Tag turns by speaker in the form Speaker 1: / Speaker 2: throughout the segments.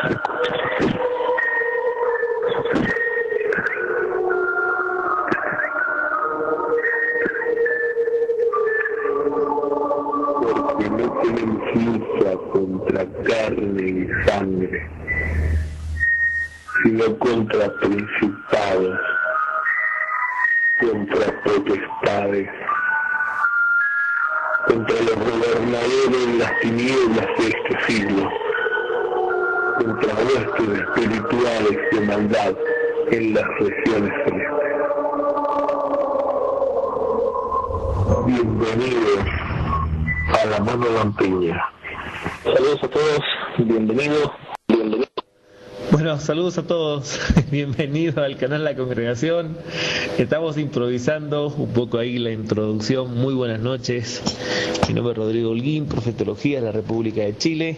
Speaker 1: Porque no tienen fuerza contra carne y sangre, sino contra principados, contra potestades, contra los gobernadores de las tinieblas de este siglo, contra huestes espirituales de maldad en las regiones celestes. Bienvenidos a la mano lampiña. Saludos a todos, bienvenidos.
Speaker 2: Bueno, saludos a todos, bienvenidos al canal La Congregación. Estamos improvisando un poco ahí la introducción. Muy buenas noches, mi nombre es Rodrigo Holguín, profe de Teología de la República de Chile,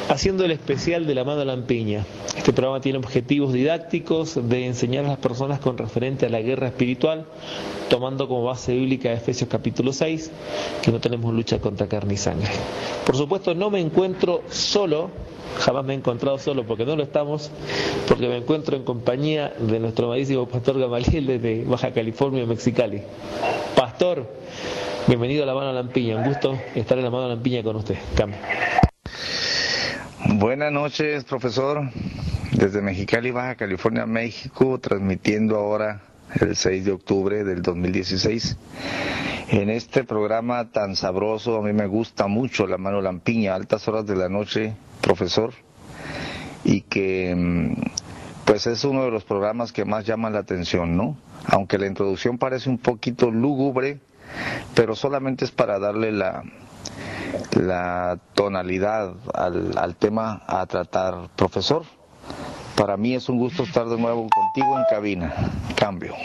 Speaker 2: haciendo el especial de la mano lampiña. Este programa tiene objetivos didácticos de enseñar a las personas con referente a la guerra espiritual, tomando como base bíblica Efesios capítulo 6, que no tenemos lucha contra carne y sangre. Por supuesto, no me encuentro solo. Jamás me he encontrado solo, porque no lo estamos, porque me encuentro en compañía de nuestro amadísimo Pastor Gamaliel desde Baja California, Mexicali. Pastor, bienvenido a la mano lampiña, un gusto estar en la mano lampiña con usted. Cambio.
Speaker 3: Buenas noches, profesor, desde Mexicali, Baja California, México, transmitiendo ahora el 6 de octubre del 2016. En este programa tan sabroso, a mí me gusta mucho la mano lampiña, altas horas de la noche, profesor, y que pues es uno de los programas que más llaman la atención, ¿no? Aunque la introducción parece un poquito lúgubre, pero solamente es para darle la tonalidad al tema a tratar, profesor. Para mí es un gusto estar de nuevo contigo en cabina. Cambio.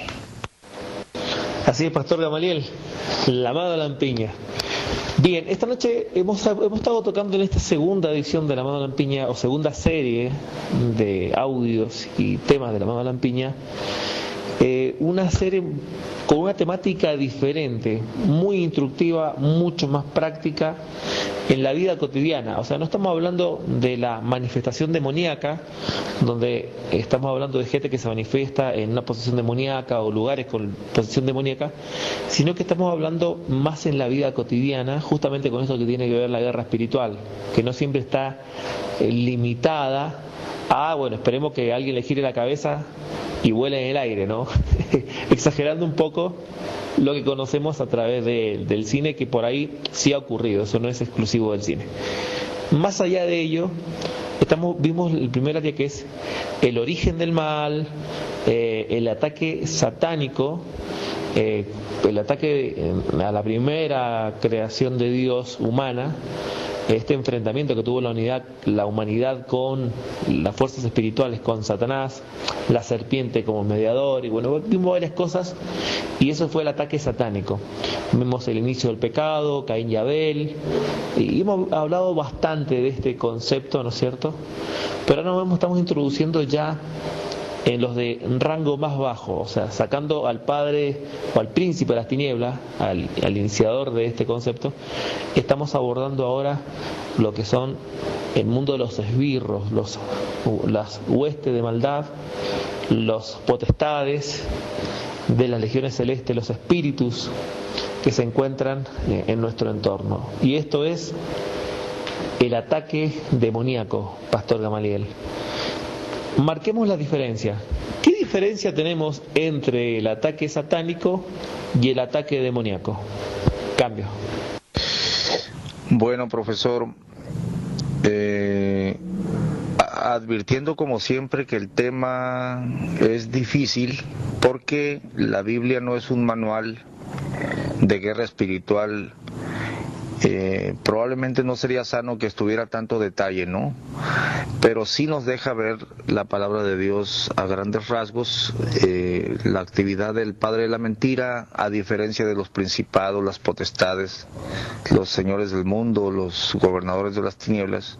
Speaker 2: Así es, Pastor Gamaliel, la mano lampiña. Bien, esta noche hemos estado tocando en esta segunda edición de La Mano Lampiña, o segunda serie de audios y temas de La Mano Lampiña, una serie con una temática diferente, muy instructiva, mucho más práctica en la vida cotidiana. O sea, no estamos hablando de la manifestación demoníaca, donde estamos hablando de gente que se manifiesta en una posesión demoníaca o lugares con posesión demoníaca, sino que estamos hablando más en la vida cotidiana, justamente con esto que tiene que ver la guerra espiritual, que no siempre está limitada a, bueno, esperemos que alguien le gire la cabeza y vuele en el aire, ¿no? Exagerando un poco lo que conocemos a través del cine, que por ahí sí ha ocurrido, eso no es exclusivo del cine. Más allá de ello, vimos el primer área, que es el origen del mal, el ataque satánico, el ataque a la primera creación de Dios humana, este enfrentamiento que tuvo la humanidad con las fuerzas espirituales, con Satanás, la serpiente como mediador, y bueno, vimos varias cosas, y eso fue el ataque satánico. Vimos el inicio del pecado, Caín y Abel, y hemos hablado bastante de este concepto, ¿no es cierto? Pero ahora estamos introduciendo ya en los de rango más bajo, o sea, sacando al padre o al príncipe de las tinieblas, al iniciador de este concepto. Estamos abordando ahora lo que son el mundo de los esbirros, las huestes de maldad, los potestades de las legiones celestes, los espíritus que se encuentran en nuestro entorno. Y esto es el ataque demoníaco, Pastor Gamaliel. Marquemos la diferencia. ¿Qué diferencia tenemos entre el ataque satánico y el ataque demoníaco? Cambio.
Speaker 3: Bueno, profesor, advirtiendo como siempre que el tema es difícil, porque la Biblia no es un manual de guerra espiritual. Probablemente no sería sano que estuviera tanto detalle, ¿no? Pero sí nos deja ver la palabra de Dios a grandes rasgos, la actividad del padre de la mentira, a diferencia de los principados, las potestades, los señores del mundo, los gobernadores de las tinieblas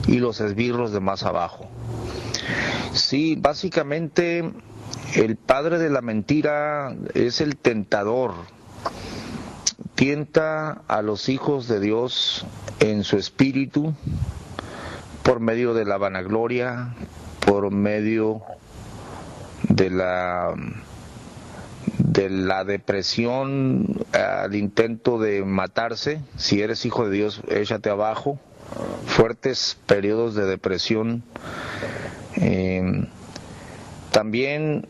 Speaker 3: y los esbirros de más abajo. Sí, básicamente el padre de la mentira es el tentador. Tienta a los hijos de Dios en su espíritu por medio de la vanagloria, por medio de la depresión, al intento de matarse. Si eres hijo de Dios, échate abajo. Fuertes periodos de depresión. También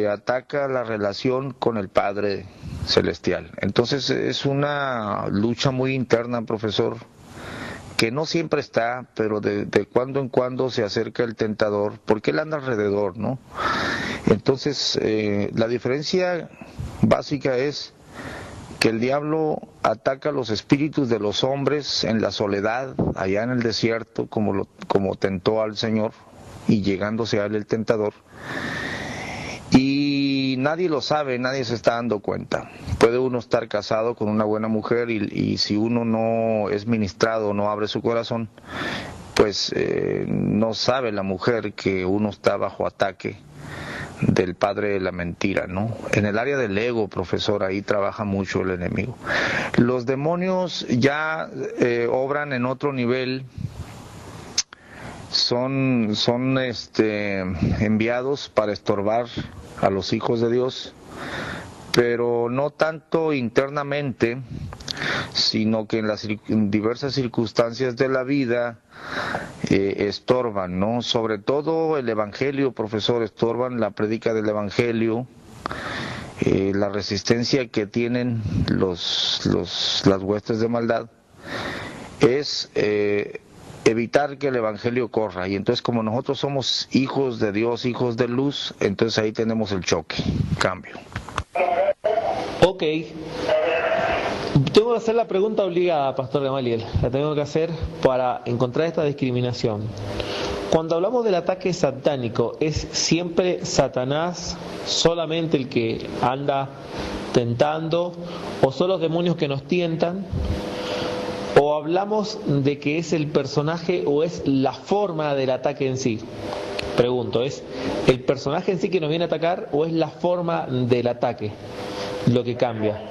Speaker 3: ataca la relación con el Padre Celestial. Entonces es una lucha muy interna, profesor, que no siempre está, pero de cuando en cuando se acerca el tentador, porque él anda alrededor, ¿no? Entonces la diferencia básica es que el diablo ataca los espíritus de los hombres en la soledad, allá en el desierto, como tentó al Señor, y llegándose a él el tentador. Y nadie lo sabe, nadie se está dando cuenta. Puede uno estar casado con una buena mujer y si uno no es ministrado, no abre su corazón, pues no sabe la mujer que uno está bajo ataque del padre de la mentira, ¿no? En el área del ego, profesor, ahí trabaja mucho el enemigo. Los demonios ya obran en otro nivel. Son enviados para estorbar a los hijos de Dios, pero no tanto internamente, sino que en las diversas circunstancias de la vida estorban, ¿no? Sobre todo el Evangelio, profesor, estorban la prédica del Evangelio, la resistencia que tienen las huestes de maldad es evitar que el Evangelio corra. Y entonces, como nosotros somos hijos de Dios, hijos de luz, entonces ahí tenemos el choque, cambio.
Speaker 2: Ok. Tengo que hacer la pregunta obligada, Pastor Gamaliel. La tengo que hacer para encontrar esta discriminación. Cuando hablamos del ataque satánico, ¿es siempre Satanás solamente el que anda tentando, o son los demonios que nos tientan? ¿O hablamos de que es el personaje o es la forma del ataque en sí? Pregunto, ¿es el personaje en sí que nos viene a atacar o es la forma del ataque lo que cambia?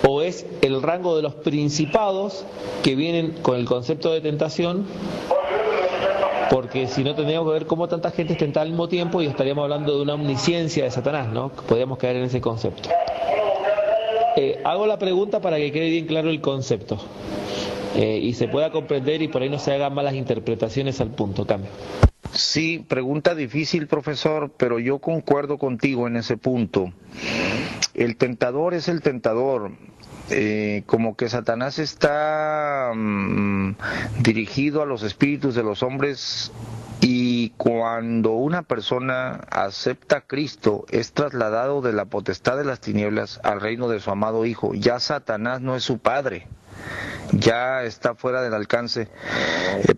Speaker 2: ¿O es el rango de los principados que vienen con el concepto de tentación? Porque si no, tendríamos que ver cómo tanta gente es tentada al mismo tiempo y estaríamos hablando de una omnisciencia de Satanás, ¿no? Podríamos caer en ese concepto. Hago la pregunta para que quede bien claro el concepto. Y se pueda comprender y por ahí no se hagan malas interpretaciones al punto. Cambio.
Speaker 3: Sí, pregunta difícil, profesor, pero yo concuerdo contigo en ese punto. El tentador es el tentador. Como que Satanás está dirigido a los espíritus de los hombres, y cuando una persona acepta a Cristo es trasladado de la potestad de las tinieblas al reino de su amado Hijo. Ya Satanás no es su padre, ya está fuera del alcance.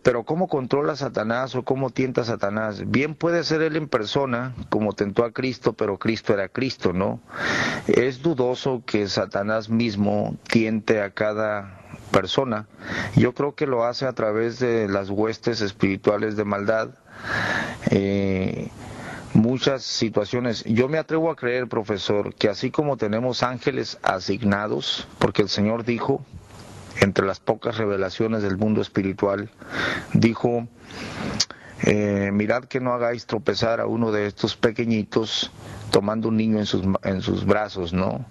Speaker 3: Pero ¿cómo controla Satanás o cómo tienta a Satanás? Bien puede ser él en persona, como tentó a Cristo, pero Cristo era Cristo, ¿no? Es dudoso que Satanás mismo tiente a cada persona. Yo creo que lo hace a través de las huestes espirituales de maldad. Muchas situaciones. Yo me atrevo a creer, profesor, que así como tenemos ángeles asignados, porque el Señor dijo, entre las pocas revelaciones del mundo espiritual, dijo, mirad que no hagáis tropezar a uno de estos pequeñitos tomando un niño en sus brazos, ¿no?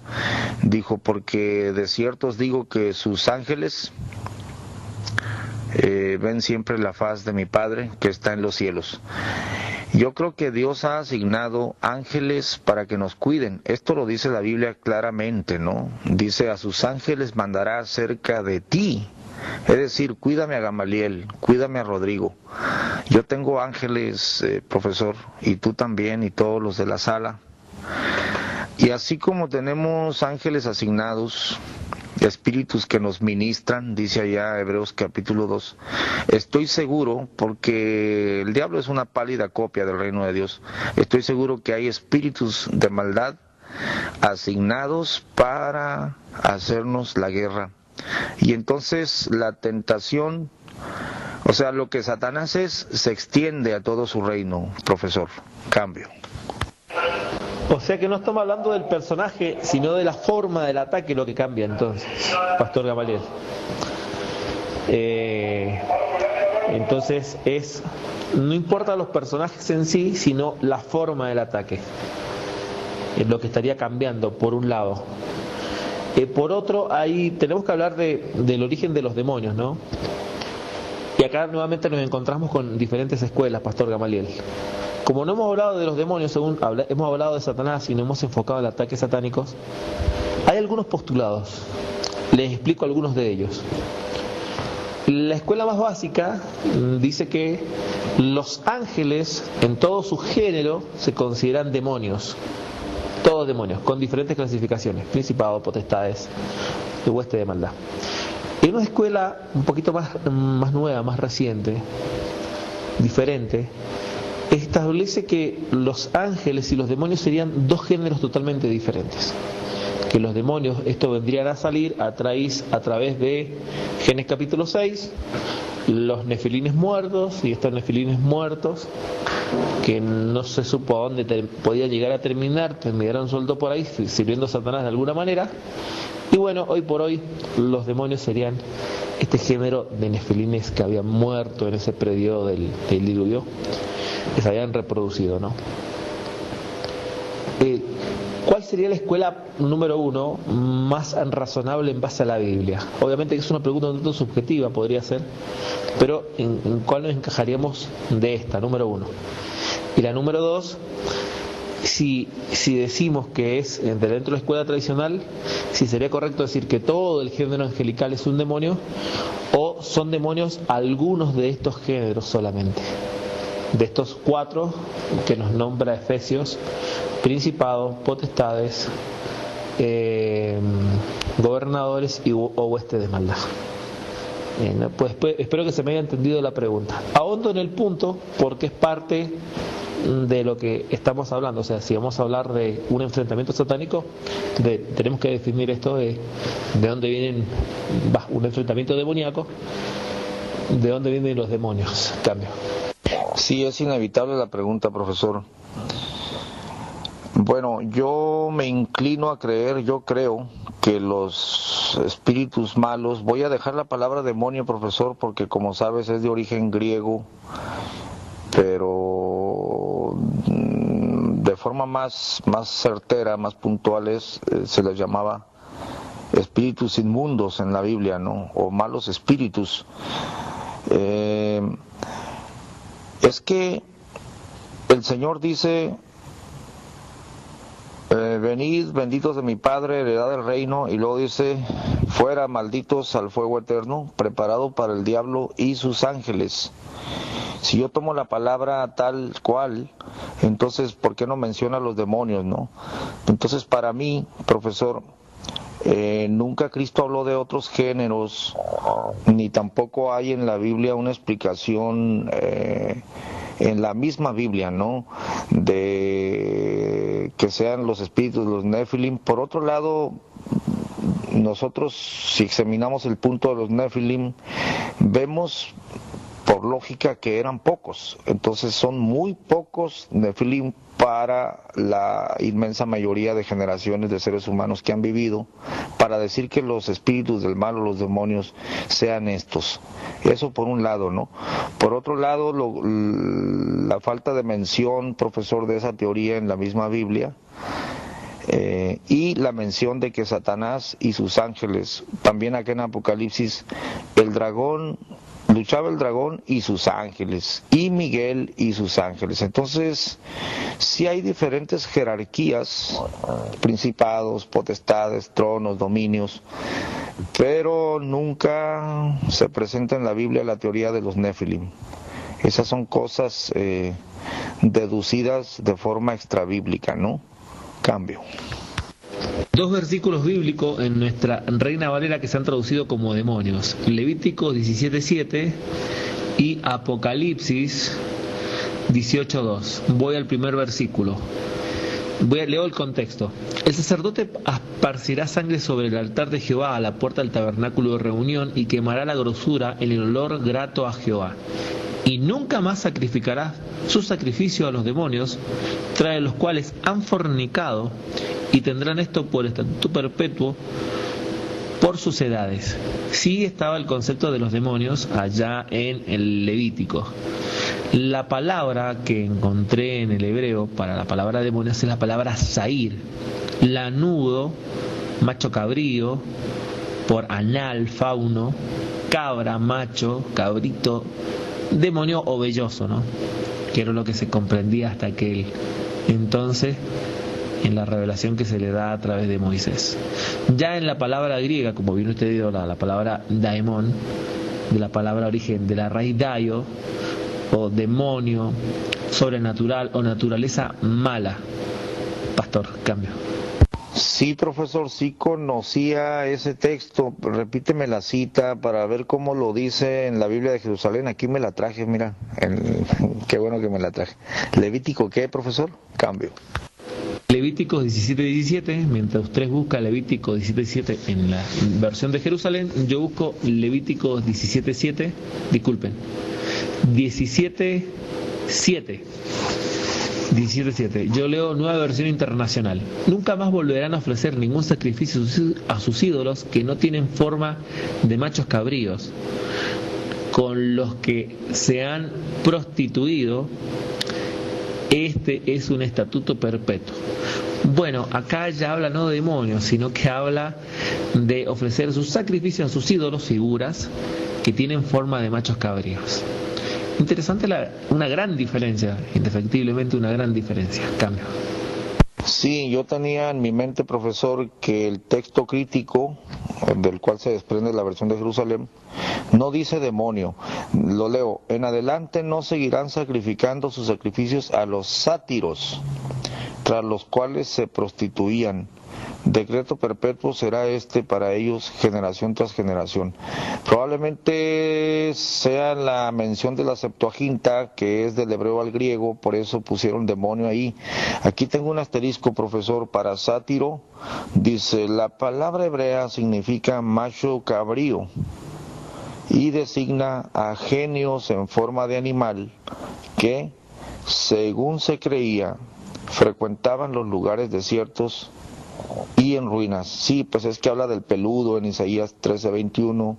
Speaker 3: Dijo, porque de cierto os digo que sus ángeles ven siempre la faz de mi Padre que está en los cielos. Yo creo que Dios ha asignado ángeles para que nos cuiden. Esto lo dice la Biblia claramente, ¿no? Dice, a sus ángeles mandará cerca de ti. Es decir, cuídame a Gamaliel, cuídame a Rodrigo. Yo tengo ángeles, profesor, y tú también, y todos los de la sala. Y así como tenemos ángeles asignados, espíritus que nos ministran, dice allá Hebreos capítulo 2, estoy seguro, porque el diablo es una pálida copia del reino de Dios, estoy seguro que hay espíritus de maldad asignados para hacernos la guerra. Y entonces la tentación, o sea, lo que Satanás es, se extiende a todo su reino, profesor. Cambio.
Speaker 2: O sea que no estamos hablando del personaje, sino de la forma del ataque lo que cambia entonces, Pastor Gamaliel. Entonces no importa los personajes en sí, sino la forma del ataque. Es lo que estaría cambiando, por un lado. Por otro, ahí tenemos que hablar del origen de los demonios, ¿no? Y acá nuevamente nos encontramos con diferentes escuelas, Pastor Gamaliel. Como no hemos hablado de los demonios, hemos hablado de Satanás y no hemos enfocado en ataques satánicos, hay algunos postulados. Les explico algunos de ellos. La escuela más básica dice que los ángeles, en todo su género, se consideran demonios. Todos demonios, con diferentes clasificaciones: principados, potestades, de hueste de maldad. En una escuela un poquito más nueva, más reciente, diferente, establece que los ángeles y los demonios serían dos géneros totalmente diferentes. Que los demonios, esto vendrían a salir a través de Génesis capítulo 6, los nefilines muertos, y estos nefilines muertos, que no se supo a dónde podía llegar a terminaron sueltos por ahí, sirviendo a Satanás de alguna manera. Y bueno, hoy por hoy los demonios serían este género de nefilines que habían muerto en ese periodo del diluvio, que se habían reproducido, ¿no? ¿Cuál sería la escuela número uno más razonable en base a la Biblia? Obviamente que es una pregunta un tanto subjetiva, podría ser, pero ¿en cuál nos encajaríamos de esta, número uno? Y la número dos, si decimos que es dentro de la escuela tradicional, si sería correcto decir que todo el género angelical es un demonio, o son demonios algunos de estos géneros solamente. De estos cuatro que nos nombra Efesios: principados, potestades, gobernadores o huestes de maldad. Pues espero que se me haya entendido la pregunta. Ahondo en el punto porque es parte de lo que estamos hablando. O sea, si vamos a hablar de un enfrentamiento satánico, tenemos que definir esto de dónde vienen un enfrentamiento demoníaco, de dónde vienen los demonios. Cambio.
Speaker 3: Sí, es inevitable la pregunta, profesor. Bueno, yo me inclino a creer, yo creo que los espíritus malos, voy a dejar la palabra demonio, profesor, porque como sabes es de origen griego, pero de forma más certera, más puntuales, se les llamaba espíritus inmundos en la Biblia, ¿no? O malos espíritus. Es que el Señor dice: venid, benditos de mi Padre, heredad del reino, y luego dice: fuera, malditos, al fuego eterno, preparado para el diablo y sus ángeles. Si yo tomo la palabra tal cual, entonces, ¿por qué no menciona a los demonios, no? Entonces, para mí, profesor, nunca Cristo habló de otros géneros, ni tampoco hay en la Biblia una explicación en la misma Biblia, ¿no?, de que sean los espíritus, los Nefilim. Por otro lado, nosotros, si examinamos el punto de los Nefilim, vemos por lógica que eran pocos. Entonces son muy pocos Nefilim para la inmensa mayoría de generaciones de seres humanos que han vivido, para decir que los espíritus del mal o los demonios sean estos. Eso por un lado, ¿no? Por otro lado, la falta de mención, profesor, de esa teoría en la misma Biblia, y la mención de que Satanás y sus ángeles, también acá en Apocalipsis, luchaba el dragón y sus ángeles, y Miguel y sus ángeles. Entonces, sí hay diferentes jerarquías, principados, potestades, tronos, dominios, pero nunca se presenta en la Biblia la teoría de los Nefilim. Esas son cosas deducidas de forma extrabíblica, ¿no? Cambio.
Speaker 2: Dos versículos bíblicos en nuestra Reina Valera que se han traducido como demonios: Levítico 17:7 y Apocalipsis 18:2. Voy al primer versículo. Leo el contexto. El sacerdote esparcirá sangre sobre el altar de Jehová a la puerta del tabernáculo de reunión y quemará la grosura en el olor grato a Jehová. Y nunca más sacrificará su sacrificio a los demonios, tras los cuales han fornicado, y tendrán esto por estatuto perpetuo por sus edades. Sí estaba el concepto de los demonios allá en el Levítico. La palabra que encontré en el hebreo para la palabra demonios es la palabra Zair, lanudo, macho cabrío, por anal, fauno, cabra, macho, cabrito, demonio o velloso, ¿no? Que era lo que se comprendía hasta aquel entonces en la revelación que se le da a través de Moisés. Ya en la palabra griega, como bien usted dijo, la palabra daemon, de la palabra origen de la raíz daio, o demonio, sobrenatural o naturaleza mala. Pastor, cambio.
Speaker 3: Sí, profesor, sí conocía ese texto. Repíteme la cita para ver cómo lo dice en la Biblia de Jerusalén. Aquí me la traje, mira. Qué bueno que me la traje. ¿Levítico qué, profesor? Cambio.
Speaker 2: Levítico 17:17, mientras usted busca Levítico 17:17 en la versión de Jerusalén, yo busco Levítico 17:7, disculpen, 17:7. 17:7. Yo leo Nueva Versión Internacional. Nunca más volverán a ofrecer ningún sacrificio a sus ídolos que no tienen forma de machos cabríos, con los que se han prostituido. Este es un estatuto perpetuo. Bueno, acá ya habla no de demonios, sino que habla de ofrecer sus sacrificios a sus ídolos, figuras que tienen forma de machos cabríos. Interesante, una gran diferencia, indefectiblemente una gran diferencia. Cambio.
Speaker 3: Sí, yo tenía en mi mente, profesor, que el texto crítico, del cual se desprende la versión de Jerusalén, no dice demonio. Lo leo: en adelante no seguirán sacrificando sus sacrificios a los sátiros, tras los cuales se prostituían. Decreto perpetuo será este para ellos generación tras generación. Probablemente sea la mención de la Septuaginta, que es del hebreo al griego, por eso pusieron demonio ahí. Aquí tengo un asterisco, profesor, para sátiro. Dice: la palabra hebrea significa macho cabrío y designa a genios en forma de animal que, según se creía, frecuentaban los lugares desiertos y en ruinas. Sí, pues es que habla del peludo en Isaías 13:21,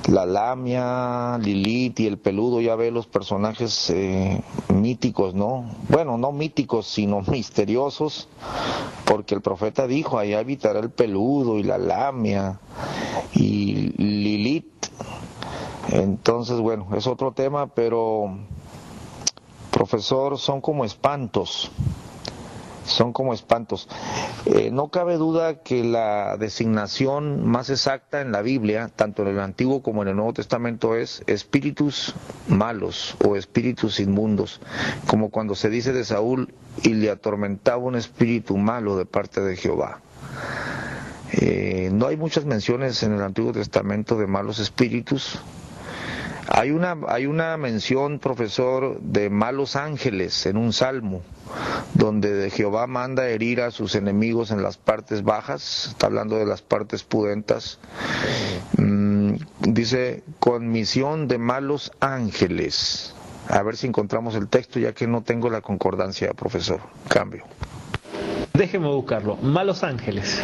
Speaker 3: la lamia, Lilith y el peludo. Ya ve los personajes míticos, ¿no? Bueno, no míticos, sino misteriosos, porque el profeta dijo: allá habitará el peludo y la lamia y Lilith. Entonces, bueno, es otro tema, pero, profesor, son como espantos. No cabe duda que la designación más exacta en la Biblia, tanto en el Antiguo como en el Nuevo Testamento, es espíritus malos o espíritus inmundos, como cuando se dice de Saúl: y le atormentaba un espíritu malo de parte de Jehová. No hay muchas menciones en el Antiguo Testamento de malos espíritus. Hay una mención, profesor, de malos ángeles en un salmo, donde Jehová manda herir a sus enemigos en las partes bajas. Está hablando de las partes pudentas. Dice: con misión de malos ángeles. A ver si encontramos el texto, ya que no tengo la concordancia, profesor. Cambio.
Speaker 2: Déjeme buscarlo. Malos ángeles.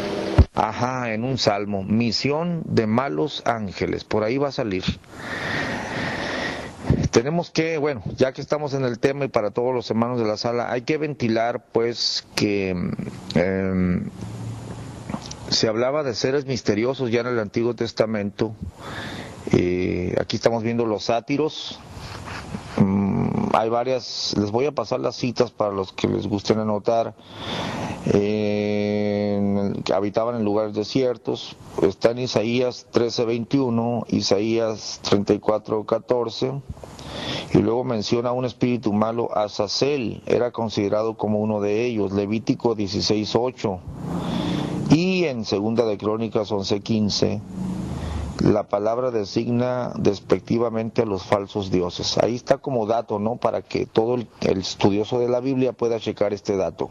Speaker 3: Ajá, en un salmo. Misión de malos ángeles. Por ahí va a salir. Tenemos que, bueno, ya que estamos en el tema, y para todos los hermanos de la sala, hay que ventilar pues que se hablaba de seres misteriosos ya en el Antiguo Testamento. Aquí estamos viendo los sátiros. Hay varias, les voy a pasar las citas para los que les gusten anotar. Que habitaban en lugares desiertos. Está en Isaías 13:21, Isaías 34:14, y luego menciona un espíritu malo. Azazel era considerado como uno de ellos, Levítico 16:8, y en Segunda de Crónicas 11:15 la palabra designa despectivamente a los falsos dioses. Ahí está como dato, ¿no? Para que todo el estudioso de la Biblia pueda checar este dato.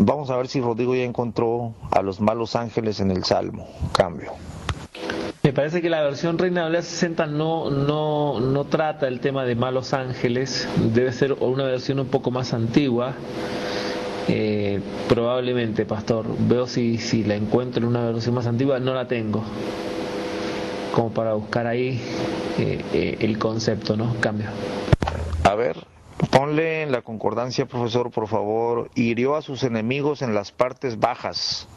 Speaker 3: Vamos a ver si Rodrigo ya encontró a los malos ángeles en el Salmo. Cambio.
Speaker 2: Me parece que la versión Reina Valera 60 no trata el tema de malos ángeles. Debe ser una versión un poco más antigua. Probablemente, pastor. Veo si la encuentro en una versión más antigua. No la tengo. Como para buscar ahí el concepto, ¿no? Cambio.
Speaker 3: A ver, ponle en la concordancia, profesor, por favor. Hirió a sus enemigos en las partes bajas.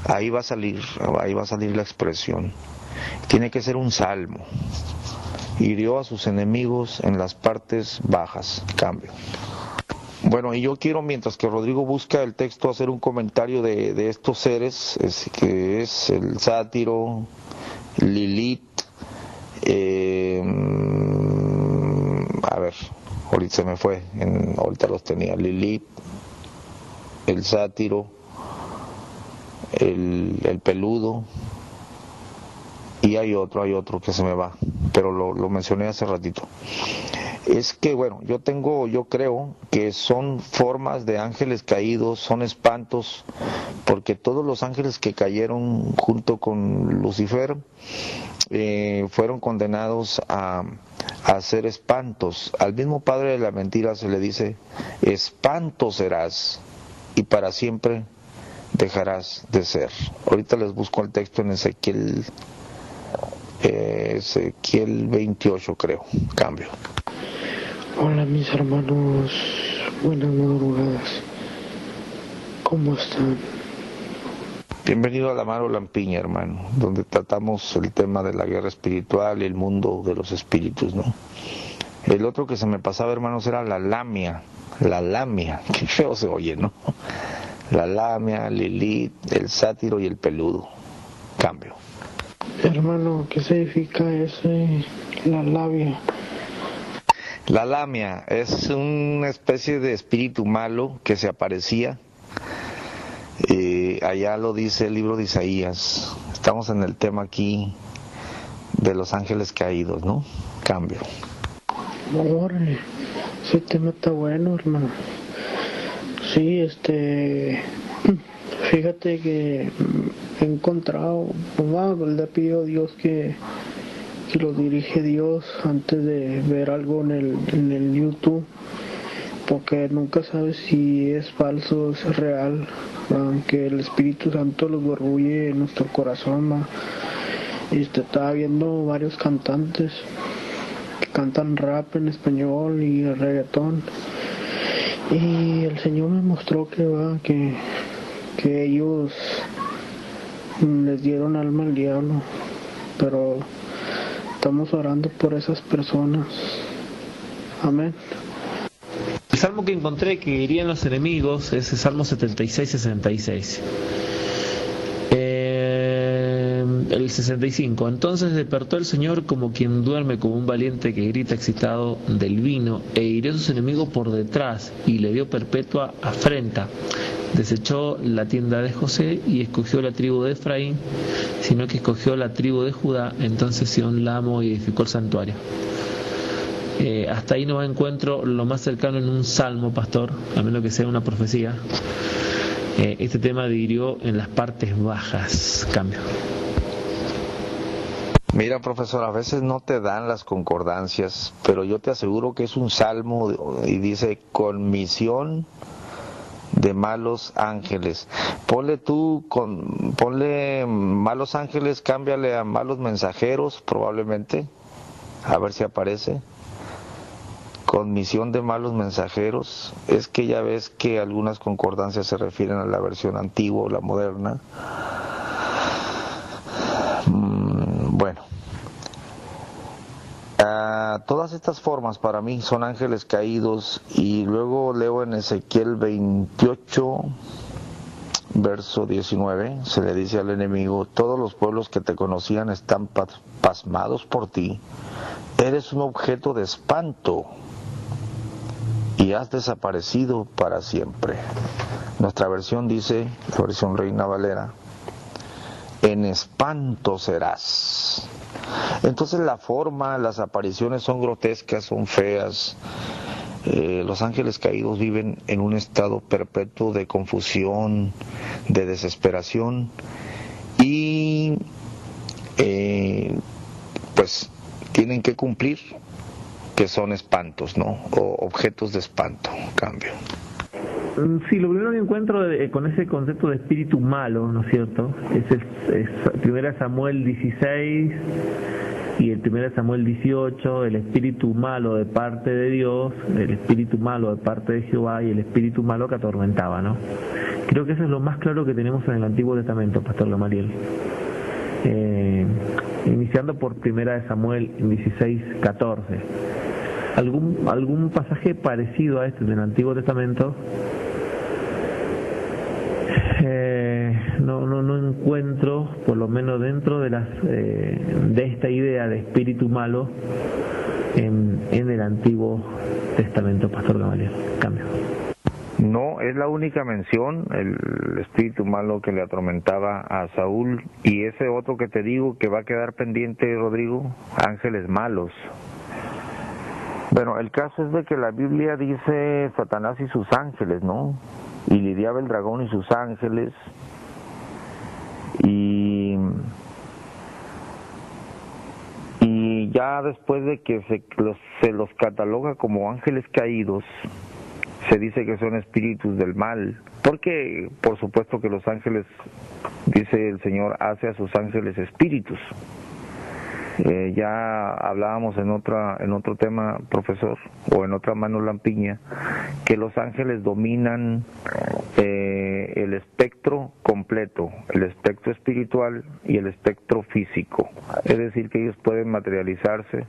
Speaker 3: Ahí va a salir la expresión. Tiene que ser un salmo. Hirió a sus enemigos en las partes bajas. Cambio. Bueno, y yo quiero, mientras que Rodrigo busca el texto, hacer un comentario de estos seres, que es el sátiro, Lilith, a ver, ahorita se me fue, ahorita los tenía, Lilith, el sátiro, el peludo, y hay otro que se me va, pero lo mencioné hace ratito. Es que bueno, yo creo que son formas de ángeles caídos, son espantos, porque todos los ángeles que cayeron junto con Lucifer fueron condenados a ser espantos. Al mismo padre de la mentira se le dice: espanto serás y para siempre dejarás de ser. Ahorita les busco el texto en Ezequiel 28, creo. Cambio.
Speaker 4: Hola mis hermanos, buenas madrugadas, ¿cómo están?
Speaker 3: Bienvenido a la mano lampiña, hermano, donde tratamos el tema de la guerra espiritual y el mundo de los espíritus, ¿no? El otro que se me pasaba, hermanos, era la lamia, qué feo se oye, ¿no? La lamia, Lilith, el sátiro y el peludo. Cambio.
Speaker 4: Hermano, ¿qué significa la labia?
Speaker 3: La lamia es una especie de espíritu malo que se aparecía. Allá lo dice el libro de Isaías. Estamos en el tema aquí de los ángeles caídos, ¿no? Cambio.
Speaker 4: Órale, ese tema está bueno, hermano. Sí, fíjate que he encontrado, le he pedido a Dios que lo dirige Dios antes de ver algo en el YouTube, porque nunca sabes si es falso o es real, aunque el Espíritu Santo los orgulle en nuestro corazón. Estaba viendo varios cantantes que cantan rap en español y reggaetón, y el Señor me mostró que ellos les dieron alma al diablo, pero estamos orando por esas personas. Amén.
Speaker 2: El salmo que encontré que irían los enemigos es el Salmo 76-66. El 65. Entonces despertó el Señor como quien duerme, como un valiente que grita excitado del vino, e hirió a sus enemigos por detrás y le dio perpetua afrenta. Desechó la tienda de José y escogió la tribu de Efraín, sino que escogió la tribu de Judá. Entonces Sión la amó y edificó el santuario. Hasta ahí no encuentro lo más cercano en un salmo, pastor, a menos que sea una profecía. Este tema hirió en las partes bajas. Cambio.
Speaker 3: Mira, profesor, a veces no te dan las concordancias, pero yo te aseguro que es un salmo y dice: con misión de malos ángeles. Ponle malos ángeles, cámbiale a malos mensajeros, probablemente, a ver si aparece. Con misión de malos mensajeros. Es que ya ves que algunas concordancias se refieren a la versión antigua o la moderna. Bueno, todas estas formas para mí son ángeles caídos. Y luego leo en Ezequiel 28, verso 19, se le dice al enemigo: todos los pueblos que te conocían están pasmados por ti, eres un objeto de espanto y has desaparecido para siempre. Nuestra versión dice, la versión Reina Valera: en espanto serás. Entonces la forma, las apariciones son grotescas, son feas. Los ángeles caídos viven en un estado perpetuo de confusión, de desesperación, y pues tienen que cumplir, que son espantos, ¿no? O objetos de espanto. Cambio.
Speaker 2: Sí, lo primero que encuentro con ese concepto de espíritu malo, ¿no es cierto? Es 1 Samuel 16 y el 1 Samuel 18, el espíritu malo de parte de Dios, el espíritu malo de parte de Jehová y el espíritu malo que atormentaba, ¿no? Creo que eso es lo más claro que tenemos en el Antiguo Testamento, Pastor Gamaliel. Iniciando por 1 Samuel 16, 14. ¿Algún pasaje parecido a este del Antiguo Testamento? No encuentro, por lo menos dentro de esta idea de espíritu malo en el Antiguo Testamento, Pastor Gamaliel. Cambio.
Speaker 3: No, es la única mención, el espíritu malo que le atormentaba a Saúl, y ese otro que te digo que va a quedar pendiente, Rodrigo, ángeles malos. Bueno, el caso es de que la Biblia dice Satanás y sus ángeles, ¿no? Y lidiaba el dragón y sus ángeles, y ya después de que se los cataloga como ángeles caídos, se dice que son espíritus del mal, porque por supuesto que los ángeles, dice el Señor, hace a sus ángeles espíritus. Ya hablábamos en otro tema, profesor, o en otra mano lampiña, que los ángeles dominan el espectro completo, el espectro espiritual y el espectro físico. Es decir, que ellos pueden materializarse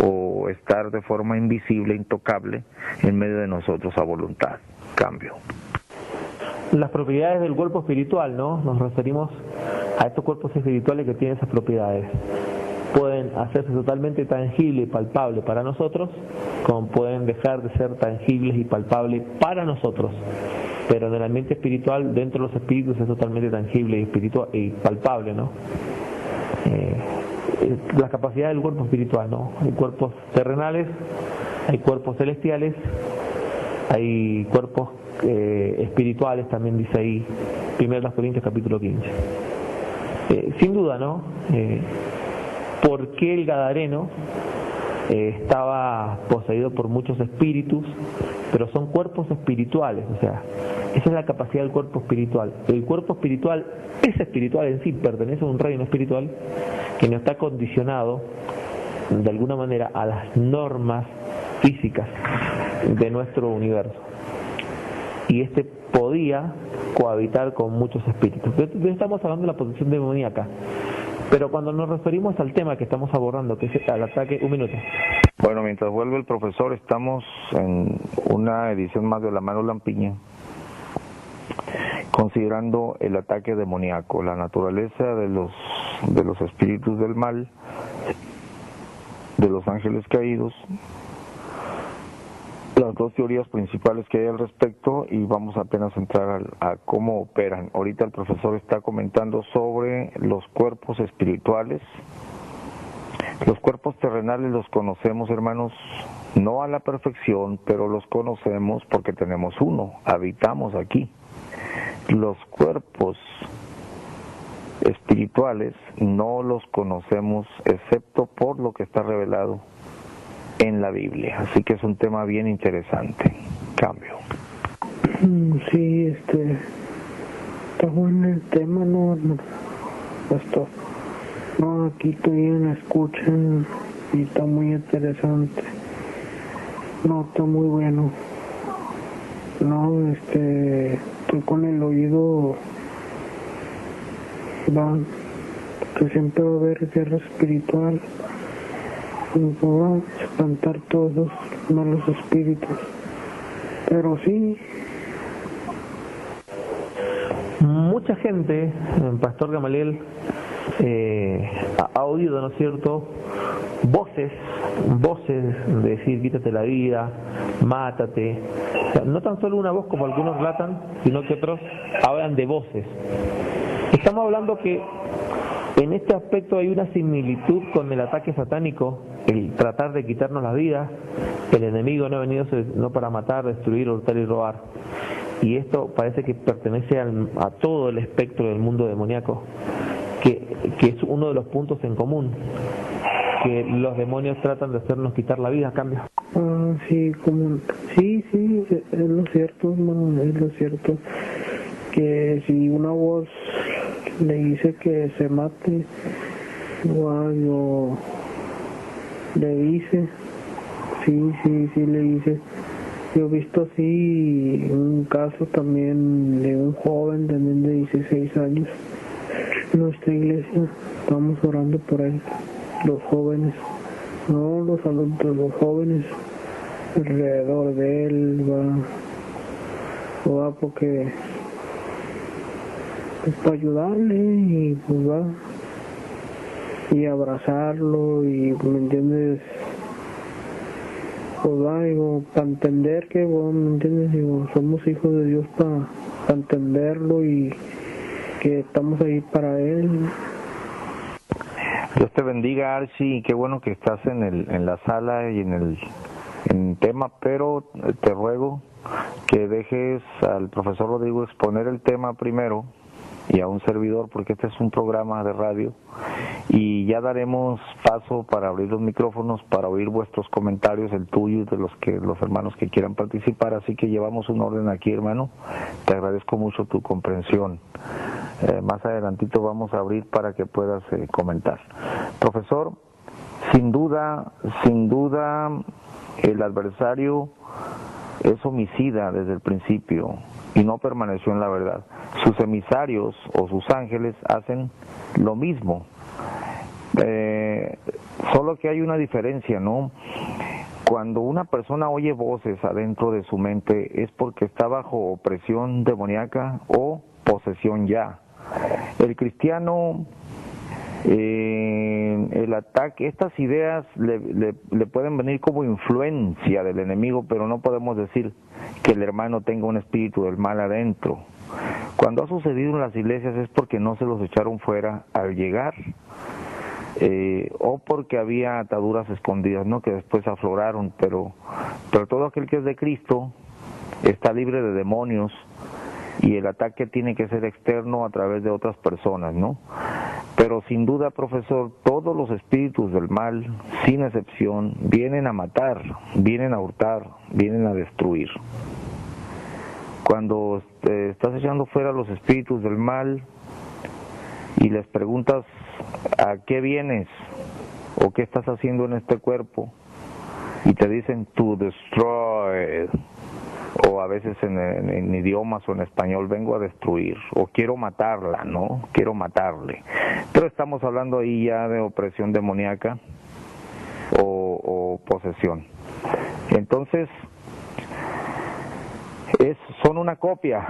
Speaker 3: o estar de forma invisible, intocable, en medio de nosotros a voluntad. Cambio.
Speaker 2: Las propiedades del cuerpo espiritual, ¿no? Nos referimos a estos cuerpos espirituales que tienen esas propiedades. Pueden hacerse totalmente tangibles y palpables para nosotros, como pueden dejar de ser tangibles y palpables para nosotros. Pero en el ambiente espiritual, dentro de los espíritus, es totalmente tangible y palpable, ¿no? La capacidad del cuerpo espiritual, ¿no? Hay cuerpos terrenales, hay cuerpos celestiales, hay cuerpos espirituales, también dice ahí 1 Corintios capítulo 15. Sin duda, ¿no? ¿Por qué el Gadareno estaba poseído por muchos espíritus? Pero son cuerpos espirituales, o sea, esa es la capacidad del cuerpo espiritual. El cuerpo espiritual es espiritual en sí, pertenece a un reino espiritual que no está condicionado de alguna manera a las normas físicas de nuestro universo. Y este podía cohabitar con muchos espíritus. Estamos hablando de la posesión demoníaca. Pero cuando nos referimos al tema que estamos abordando, que es el ataque... Un minuto.
Speaker 3: Bueno, mientras vuelve el profesor, estamos en una edición más de La Mano Lampiña, considerando el ataque demoníaco, la naturaleza de los espíritus del mal, de los ángeles caídos, las dos teorías principales que hay al respecto, y vamos apenas a entrar a cómo operan. Ahorita el profesor está comentando sobre los cuerpos espirituales. Los cuerpos terrenales los conocemos, hermanos, no a la perfección, pero los conocemos porque tenemos uno, habitamos aquí. Los cuerpos espirituales no los conocemos excepto por lo que está revelado en la Biblia, así que es un tema bien interesante. Cambio.
Speaker 4: Sí, está bueno el tema, no, pastor. No, aquí todavía me escuchan y está muy interesante. No, está muy bueno. No, estoy con el oído, que siempre va a haber guerra espiritual. Va a espantar todos los malos espíritus, pero sí.
Speaker 2: Mucha gente, Pastor Gamaliel, ha oído, ¿no es cierto?, voces de decir quítate la vida, mátate. O sea, no tan solo una voz como algunos relatan, sino que otros hablan de voces. Estamos hablando que en este aspecto hay una similitud con el ataque satánico, el tratar de quitarnos la vida. El enemigo no ha venido no para matar, destruir, hurtar y robar. Y esto parece que pertenece a todo el espectro del mundo demoníaco, que es uno de los puntos en común, que los demonios tratan de hacernos quitar la vida a cambio.
Speaker 4: así como, sí, es lo cierto, hermano, es lo cierto, que si una voz le dice que se mate, o le dice, sí le dice. Yo he visto así un caso también de un joven también de 16 años en nuestra iglesia. Estamos orando por él, los jóvenes, no los adultos, los jóvenes alrededor de él, va porque pues para ayudarle y pues va y abrazarlo y, ¿me entiendes? Pues va, digo, para entender que, bueno, ¿me entiendes? Digo, somos hijos de Dios para entenderlo y que estamos ahí para Él.
Speaker 3: Dios te bendiga, Archie, qué bueno que estás en la sala y en el tema, pero te ruego que dejes al profesor Rodrigo exponer el tema primero y a un servidor, porque este es un programa de radio, y ya daremos paso para abrir los micrófonos para oír vuestros comentarios, el tuyo y de los hermanos que quieran participar. Así que llevamos un orden aquí, hermano. Te agradezco mucho tu comprensión. Más adelantito vamos a abrir para que puedas comentar. Profesor, sin duda el adversario es homicida desde el principio y no permaneció en la verdad. Sus emisarios o sus ángeles hacen lo mismo, solo que hay una diferencia, ¿no? Cuando una persona oye voces adentro de su mente es porque está bajo opresión demoníaca o posesión ya. El cristiano, el ataque, estas ideas le pueden venir como influencia del enemigo, pero no podemos decir que el hermano tenga un espíritu del mal adentro. Cuando ha sucedido en las iglesias es porque no se los echaron fuera al llegar, o porque había ataduras escondidas, ¿no?, que después afloraron, pero todo aquel que es de Cristo está libre de demonios, y el ataque tiene que ser externo a través de otras personas, ¿no? Pero sin duda, profesor, todos los espíritus del mal, sin excepción, vienen a matar, vienen a hurtar, vienen a destruir. Cuando estás echando fuera los espíritus del mal y les preguntas ¿a qué vienes? ¿O qué estás haciendo en este cuerpo? Y te dicen to destroy, o a veces en idiomas o en español, vengo a destruir, o quiero matarla, ¿no? Quiero matarle. Pero estamos hablando ahí ya de opresión demoníaca o posesión. Entonces, son una copia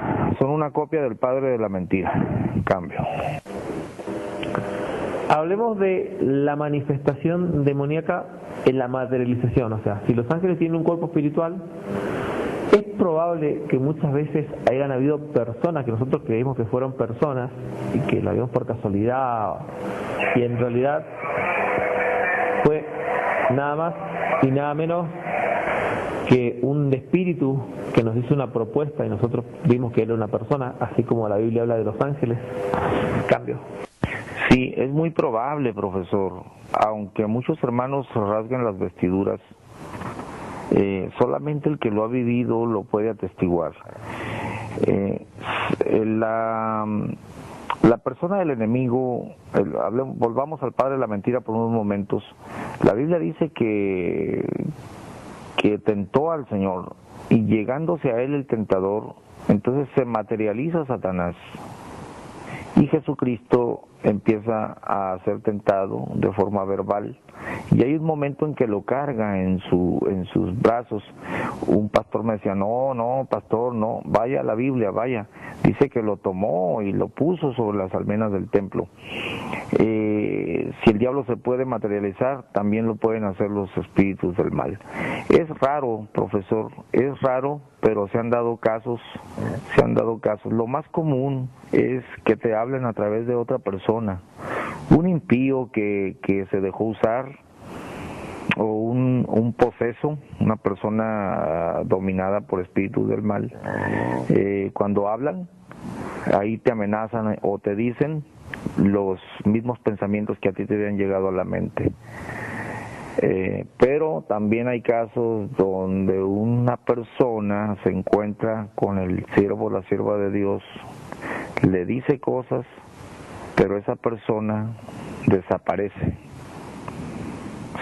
Speaker 3: del padre de la mentira. Cambio.
Speaker 2: Hablemos de la manifestación demoníaca en la materialización, o sea, si los ángeles tienen un cuerpo espiritual, es probable que muchas veces hayan habido personas que nosotros creímos que fueron personas y que lo vimos por casualidad, y en realidad fue nada más y nada menos que un espíritu que nos hizo una propuesta y nosotros vimos que era una persona, así como la Biblia habla de los ángeles. Cambio.
Speaker 3: Sí, es muy probable, profesor, aunque muchos hermanos rasguen las vestiduras, solamente el que lo ha vivido lo puede atestiguar. La persona del enemigo, volvamos al padre de la mentira por unos momentos. La Biblia dice que tentó al Señor, y llegándose a él el tentador, entonces se materializa Satanás, y Jesucristo empieza a ser tentado de forma verbal, y hay un momento en que lo carga en sus brazos. Un pastor me decía, no, pastor, no, vaya a la Biblia, vaya, dice que lo tomó y lo puso sobre las almenas del templo. Si el diablo se puede materializar, también lo pueden hacer los espíritus del mal. Es raro, profesor, es raro, pero se han dado casos. Lo más común es que te hablen a través de otra persona, un impío que se dejó usar, o un poseso, una persona dominada por espíritus del mal. Cuando hablan, ahí te amenazan o te dicen los mismos pensamientos que a ti te habían llegado a la mente. Pero también hay casos donde una persona se encuentra con el siervo o la sierva de Dios, le dice cosas, pero esa persona desaparece.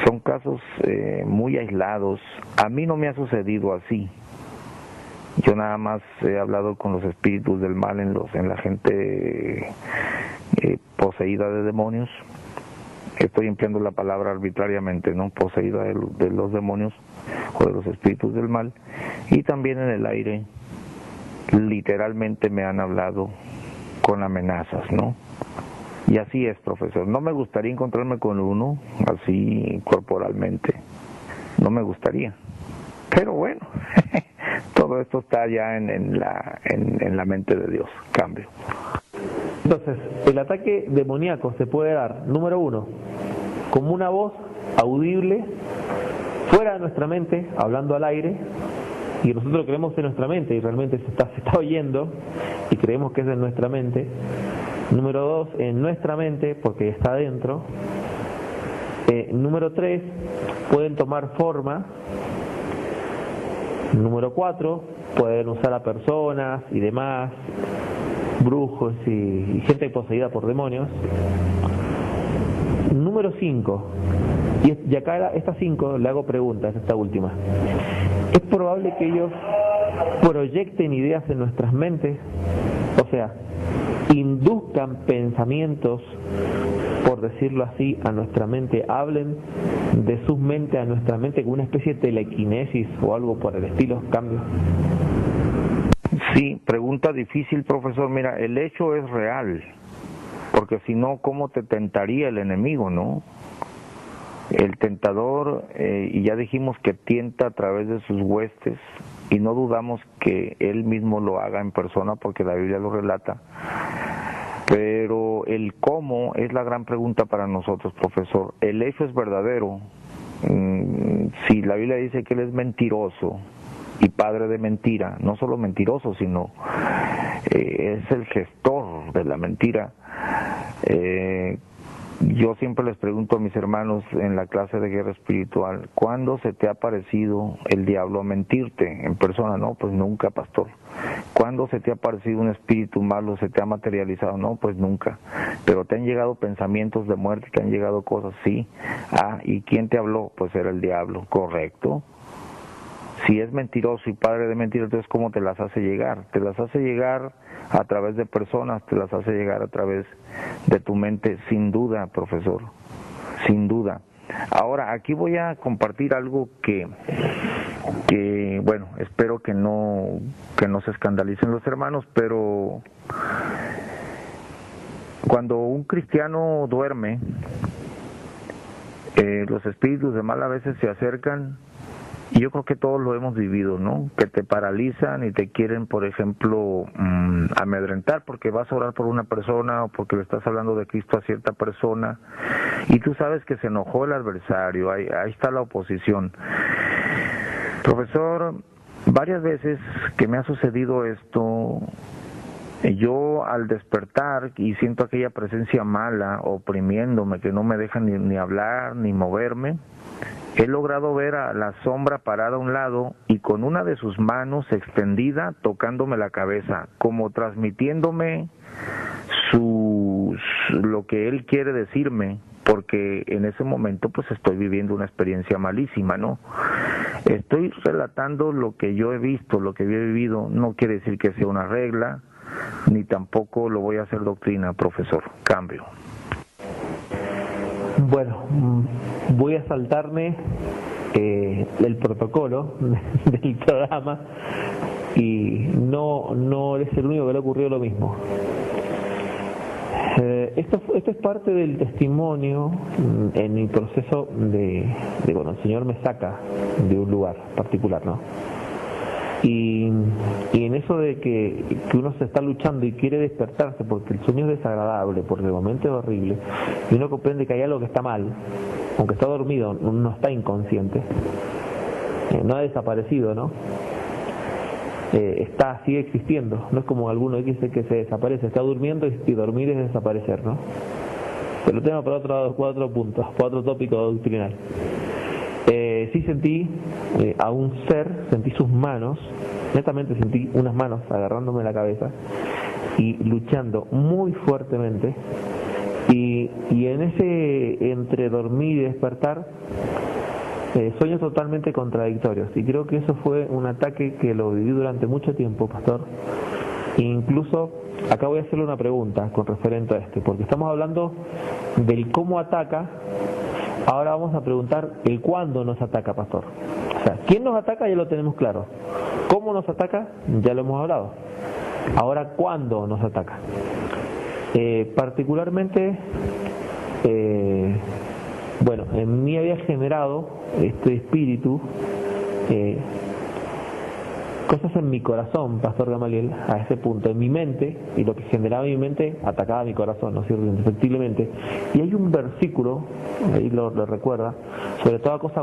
Speaker 3: Son casos muy aislados. A mí no me ha sucedido así. Yo nada más he hablado con los espíritus del mal en la gente poseída de demonios. Estoy empleando la palabra arbitrariamente, ¿no? Poseída de los demonios o de los espíritus del mal. Y también en el aire, literalmente me han hablado con amenazas, ¿no? Y así es, profesor. No me gustaría encontrarme con uno así corporalmente. No me gustaría. Pero bueno, todo esto está ya en la mente de Dios. Cambio.
Speaker 2: Entonces, el ataque demoníaco se puede dar, número 1, como una voz audible fuera de nuestra mente, hablando al aire, y nosotros creemos en nuestra mente y realmente se está oyendo y creemos que es en nuestra mente. Número 2, en nuestra mente, porque está adentro. Número 3, pueden tomar forma. Número 4, pueden usar a personas y demás, brujos y gente poseída por demonios. Número 5, y acá estas 5 le hago preguntas, esta última. ¿Es probable que ellos proyecten ideas en nuestras mentes? O sea, induzcan pensamientos, por decirlo así, a nuestra mente, hablen de sus mentes a nuestra mente con una especie de telequinesis o algo por el estilo, cambio.
Speaker 3: Sí, pregunta difícil, profesor. Mira, el hecho es real, porque si no, ¿cómo te tentaría el enemigo, no? El tentador, y ya dijimos que tienta a través de sus huestes, y no dudamos que él mismo lo haga en persona, porque la Biblia lo relata. Pero el cómo es la gran pregunta para nosotros, profesor. El hecho es verdadero. Si la Biblia dice que él es mentiroso y padre de mentira, no solo mentiroso, sino es el gestor de la mentira. Yo siempre les pregunto a mis hermanos en la clase de guerra espiritual, ¿cuándo se te ha parecido el diablo a mentirte en persona? No, pues nunca, pastor. ¿Cuándo se te ha parecido un espíritu malo, se te ha materializado? No, pues nunca. Pero te han llegado pensamientos de muerte, te han llegado cosas, sí. Ah, ¿y quién te habló? Pues era el diablo, correcto. Si es mentiroso y padre de mentira, entonces ¿cómo te las hace llegar? Te las hace llegar a través de personas, te las hace llegar a través de tu mente, sin duda, profesor, sin duda. Ahora, aquí voy a compartir algo que bueno, espero que no se escandalicen los hermanos, pero cuando un cristiano duerme, los espíritus de mal a veces se acercan. Y yo creo que todos lo hemos vivido, ¿no? Que te paralizan y te quieren, por ejemplo, amedrentar porque vas a orar por una persona o porque le estás hablando de Cristo a cierta persona y tú sabes que se enojó el adversario, ahí está la oposición. Profesor, varias veces que me ha sucedido esto, yo al despertar y siento aquella presencia mala oprimiéndome, que no me deja ni hablar ni moverme, he logrado ver a la sombra parada a un lado y con una de sus manos extendida tocándome la cabeza, como transmitiéndome lo que él quiere decirme, porque en ese momento pues estoy viviendo una experiencia malísima, ¿no? Estoy relatando lo que yo he visto, lo que yo he vivido, no quiere decir que sea una regla, ni tampoco lo voy a hacer doctrina, profesor. Cambio.
Speaker 2: Bueno, voy a saltarme el protocolo del programa y no eres el único que le ha ocurrido lo mismo. Esto es parte del testimonio en mi proceso de bueno, el Señor me saca de un lugar particular, ¿no? Y en eso de que uno se está luchando y quiere despertarse porque el sueño es desagradable, porque el momento es horrible, y uno comprende que hay algo que está mal, aunque está dormido, no está inconsciente, no ha desaparecido, ¿no? Sigue existiendo, no es como alguno que dice que se desaparece, está durmiendo y dormir es desaparecer, ¿no? Pero tema para otro punto, para otro tópico doctrinal. sí sentí a un ser, sentí sus manos, netamente sentí unas manos agarrándome la cabeza y luchando muy fuertemente, y en ese entre dormir y despertar, sueños totalmente contradictorios, y creo que eso fue un ataque que lo viví durante mucho tiempo, pastor. Incluso acá voy a hacerle una pregunta con referente a esto, porque estamos hablando del cómo ataca. Ahora vamos a preguntar el cuándo nos ataca, pastor. O sea, ¿quién nos ataca? Ya lo tenemos claro. ¿Cómo nos ataca? Ya lo hemos hablado. Ahora, ¿cuándo nos ataca? Particularmente, bueno, en mí había generado este espíritu, cosas en mi corazón, pastor Gamaliel, a ese punto, en mi mente, y lo que generaba en mi mente atacaba mi corazón, ¿no es cierto?, indefectiblemente. Y hay un versículo, ahí lo recuerda, sobre toda cosa